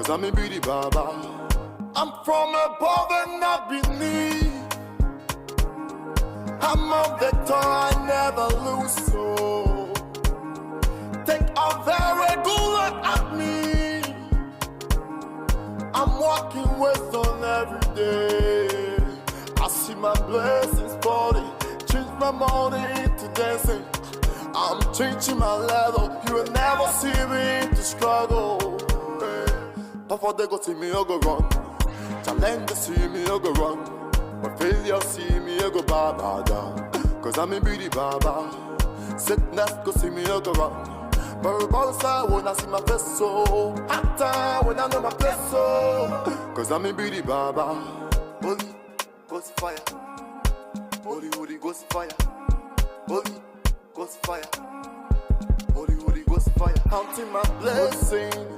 cause I'm a beauty baba. I'm from above and not beneath. I'm a victor, I never lose, so take a very good look at me. I'm walking wisdom every day. I see my blessings falling, change my money into dancing. I'm changing my level, you will never see me to struggle. Before they go see me, I go run. Challenge to see me, I go run. When failure see me, I go baba down. Cause I'm a beauty baba. Sickness go see me, I go run. But bounce I when I see my face so hot time when I know my place so. Cause I'm a beauty baba. Holy Ghost fire. Holy Ghost fire. Holy Ghost fire. Holy Ghost fire. Counting my blessings.